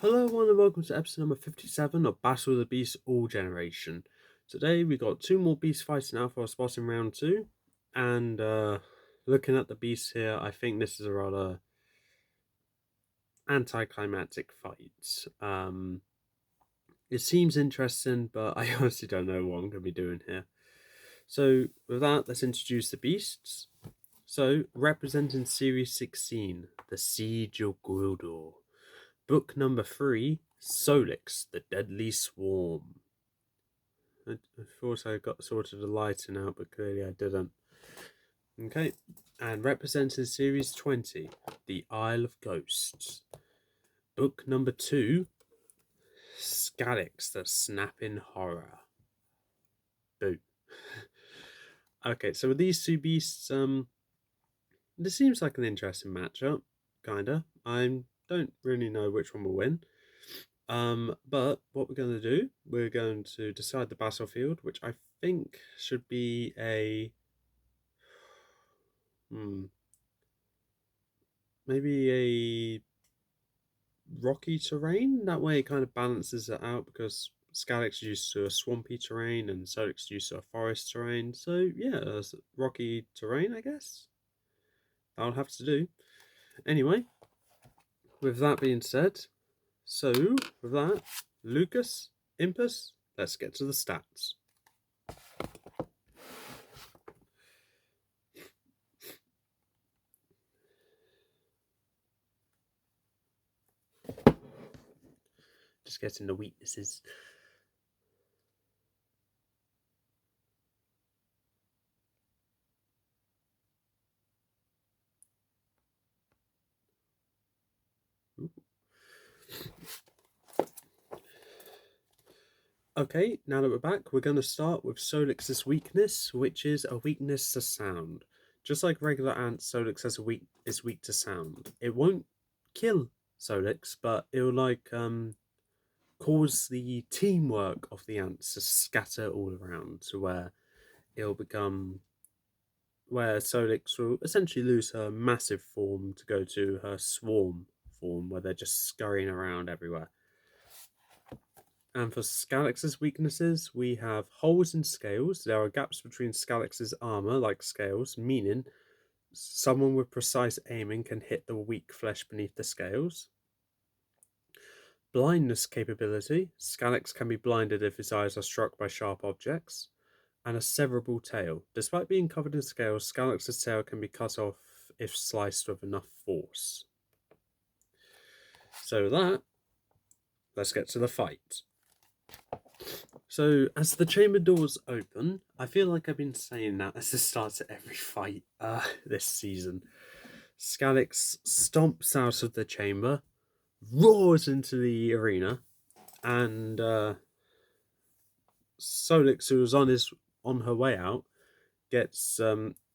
Hello everyone and welcome to episode number 57 of Battle of the Beasts All Generation. Today we got two more beasts fighting out for a spot in round 2. And looking at the beasts here, I think this is a rather anticlimactic fight. It seems interesting, but I honestly don't know what I'm going to be doing here. So with that, let's introduce the beasts. So, representing Series 16, The Siege of Gwildor. Book number 3, Solix, The Deadly Swarm. I thought I got sorted the lighting out, but clearly I didn't. Okay, and representing Series 20, The Isle of Ghosts. Book number 2, Skalix, The Snapping Horror. Boo. Okay, so with these two beasts, this seems like an interesting matchup, kinda. I don't really know which one will win. But what we're going to do, we're going to decide the battlefield, which I think should be a maybe a rocky terrain. That way it kind of balances it out because Skalix is used to a swampy terrain and Solix is used to a forest terrain. So yeah, it's rocky terrain, I guess. That'll have to do. Anyway, with that being said, so with that, Lucas, Impus, let's get to the stats. Just getting the weaknesses. Okay, now that we're back, we're going to start with Solix's weakness, which is a weakness to sound. Just like regular ants, Solix is weak to sound. It won't kill Solix, but it'll cause the teamwork of the ants to scatter all around to where Solix will essentially lose her massive form to go to her swarm form, where they're just scurrying around everywhere. And for Skalix's weaknesses, we have holes in scales. There are gaps between Skalix's armor, like scales, meaning someone with precise aiming can hit the weak flesh beneath the scales. Blindness capability. Skalix can be blinded if his eyes are struck by sharp objects. And a severable tail. Despite being covered in scales, Skalix's tail can be cut off if sliced with enough force. So that, let's get to the fight. So, as the chamber doors open, I feel like I've been saying that as the start to every fight this season. Skalix stomps out of the chamber, roars into the arena, and Solix, who was on her way out, gets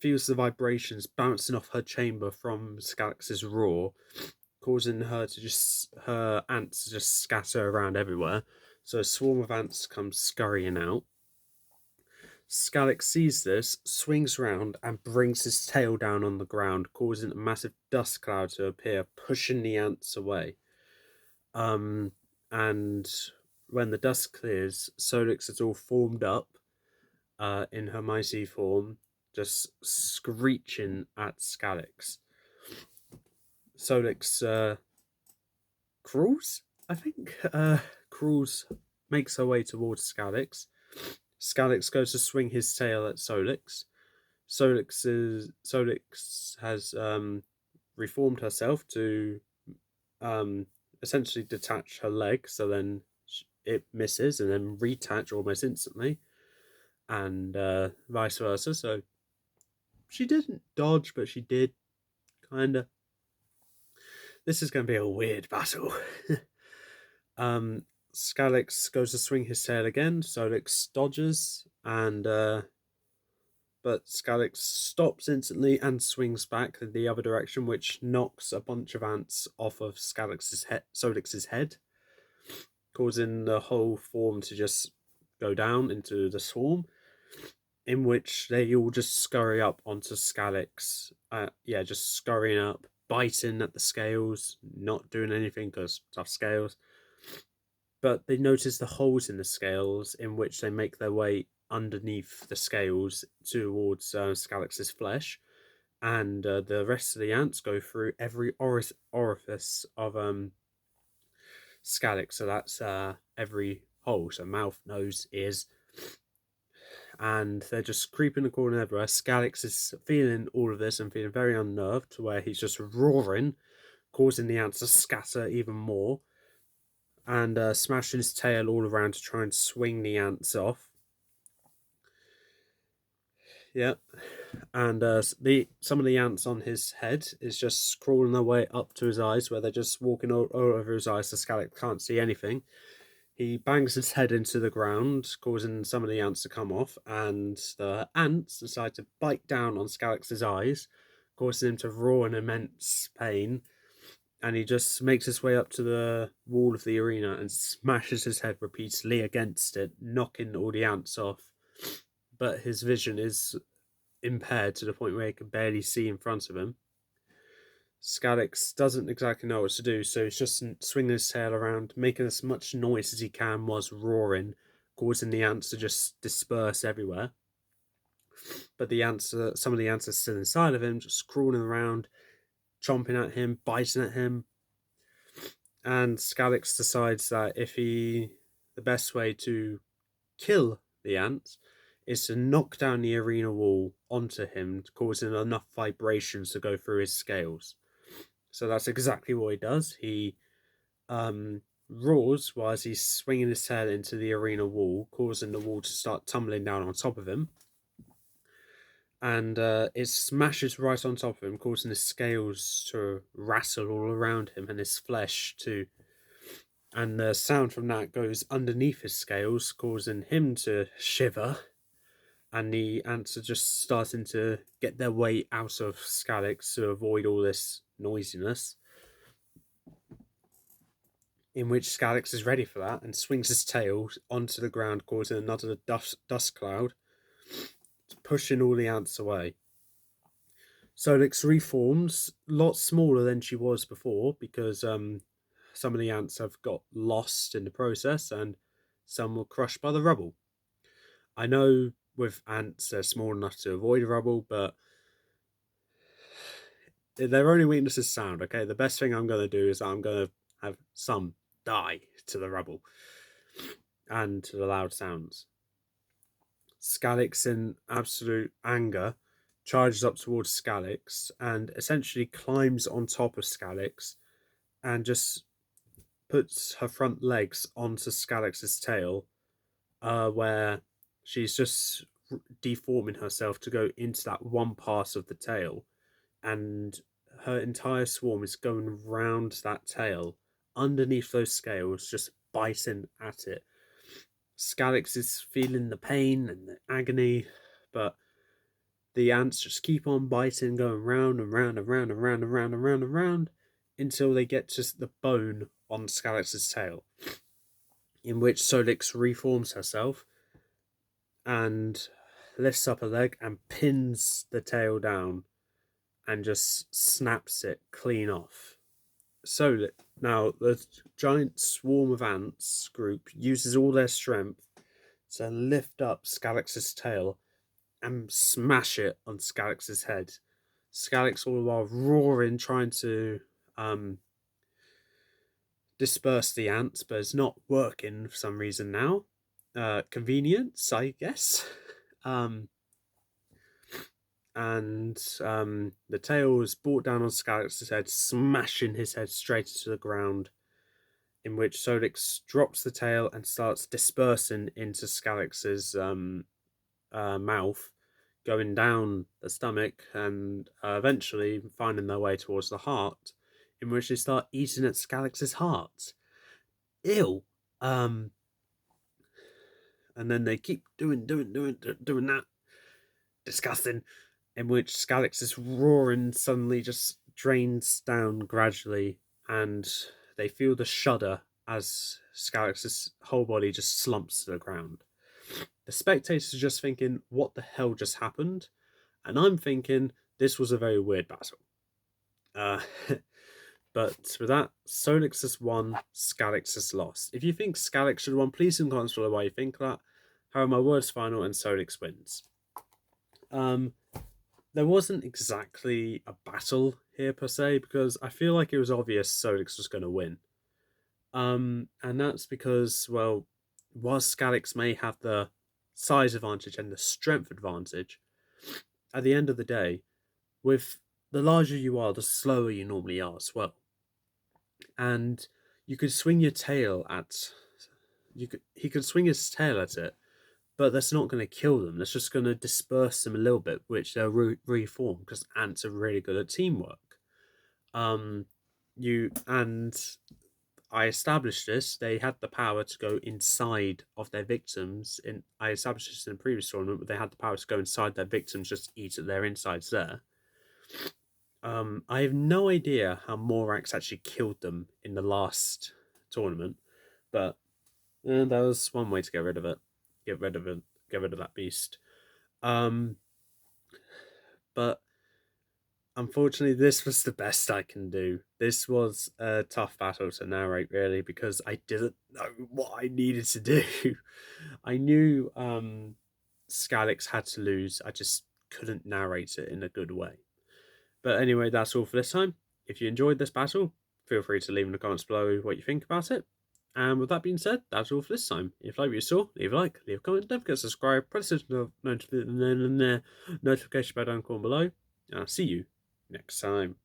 feels the vibrations bouncing off her chamber from Skalix's roar, causing her ants to just scatter around everywhere. So a swarm of ants comes scurrying out. Skalix sees this, swings round, and brings his tail down on the ground, causing a massive dust cloud to appear, pushing the ants away. And when the dust clears, Solix is all formed up in her mighty form, just screeching at Skalix. Solix crawls, I think. Crawls, makes her way towards Skalix. Skalix goes to swing his tail at Solix. Solix has reformed herself to essentially detach her leg, so then it misses and then retach almost instantly, and vice versa. So she didn't dodge, but she did, kinda. This is going to be a weird battle. Skalix goes to swing his tail again. Solix dodges, and but Skalix stops instantly and swings back in the other direction, which knocks a bunch of ants off of Solix's head, causing the whole form to just go down into the swarm, in which they all just scurry up onto Skalix. Just scurrying up, biting at the scales, not doing anything because tough scales. But they notice the holes in the scales in which they make their way underneath the scales towards Skalix's flesh, and the rest of the ants go through every orifice of Skalix. So that's every hole, so mouth, nose, ears, and they're just creeping the corner everywhere. Skalix is feeling all of this and feeling very unnerved, to where he's just roaring, causing the ants to scatter even more, and smashing his tail all around to try and swing the ants off. Yep. And some of the ants on his head is just crawling their way up to his eyes, where they're just walking all over his eyes. So Skalix can't see anything. He bangs his head into the ground, causing some of the ants to come off, and the ants decide to bite down on Skalix's eyes, causing him to roar in immense pain. And he just makes his way up to the wall of the arena and smashes his head repeatedly against it, knocking all the ants off. But his vision is impaired to the point where he can barely see in front of him. Skalix doesn't exactly know what to do, so he's just swinging his tail around, making as much noise as he can whilst roaring, causing the ants to just disperse everywhere. But the ants, some of the ants are still inside of him, just crawling around, chomping at him, biting at him. And Skalix decides that the best way to kill the ants is to knock down the arena wall onto him, causing enough vibrations to go through his scales. So that's exactly what he does. He roars whilst he's swinging his tail into the arena wall, causing the wall to start tumbling down on top of him. And it smashes right on top of him, causing his scales to rattle all around him and his flesh to. And the sound from that goes underneath his scales, causing him to shiver. And the ants are just starting to get their way out of Skalix to avoid all this noisiness. In which Skalix is ready for that and swings his tail onto the ground, causing another dust cloud, pushing all the ants away. Solix reforms, a lot smaller than she was before, because some of the ants have got lost in the process and some were crushed by the rubble. I know with ants they're small enough to avoid rubble, but their only weakness is sound. Okay, the best thing I'm going to do is I'm going to have some die to the rubble and to the loud sounds. Skalix, in absolute anger, charges up towards Skalix and essentially climbs on top of Skalix and just puts her front legs onto Skalix's tail, where she's just deforming herself to go into that one part of the tail, and her entire swarm is going round that tail underneath those scales, just biting at it. Skalix is feeling the pain and the agony, but the ants just keep on biting, going round and round and round and round and round and round and round until they get to the bone on Skalix's tail, in which Solix reforms herself and lifts up a leg and pins the tail down and just snaps it clean off. So now the giant swarm of ants group uses all their strength to lift up Skalix's tail and smash it on Skalix's head. Skalix all the while roaring, trying to disperse the ants, but it's not working for some reason now. Convenience, I guess. And the tail is brought down on Skalix's head, smashing his head straight into the ground, in which Solix drops the tail and starts dispersing into Skalix's mouth, going down the stomach, and eventually finding their way towards the heart, in which they start eating at Skalix's heart. Ew. And then they keep doing that. Disgusting. In which Skalix's roaring suddenly just drains down gradually, and they feel the shudder as Skalix's whole body just slumps to the ground. The spectators are just thinking, what the hell just happened? And I'm thinking, this was a very weird battle. Uh, but with that, Solix has won, Skalix has lost. If you think Skalix should have won, please in comments below why you think that. However, my word's final and Solix wins. There wasn't exactly a battle here per se, because I feel like it was obvious Solix was going to win. And that's because, well, whilst Skalix may have the size advantage and the strength advantage, at the end of the day, with the larger you are, the slower you normally are as well. And you could swing your tail at he could swing his tail at it, but that's not going to kill them. That's just going to disperse them a little bit, which they'll reform because ants are really good at teamwork. You and I established this. They had the power to go inside of their victims. I established this in a previous tournament, but they had the power to go inside their victims, just eat at their insides there. I have no idea how Morax actually killed them in the last tournament, but that was one way to get rid of it. Get rid of it. Get rid of that beast. But unfortunately, this was the best I can do. This was a tough battle to narrate, really, because I didn't know what I needed to do. I knew Skalix had to lose. I just couldn't narrate it in a good way. But anyway, that's all for this time. If you enjoyed this battle, feel free to leave in the comments below what you think about it. And with that being said, that's all for this time. If you like what you saw, leave a like, leave a comment, don't forget to subscribe, press the notification bell down below, and I'll see you next time.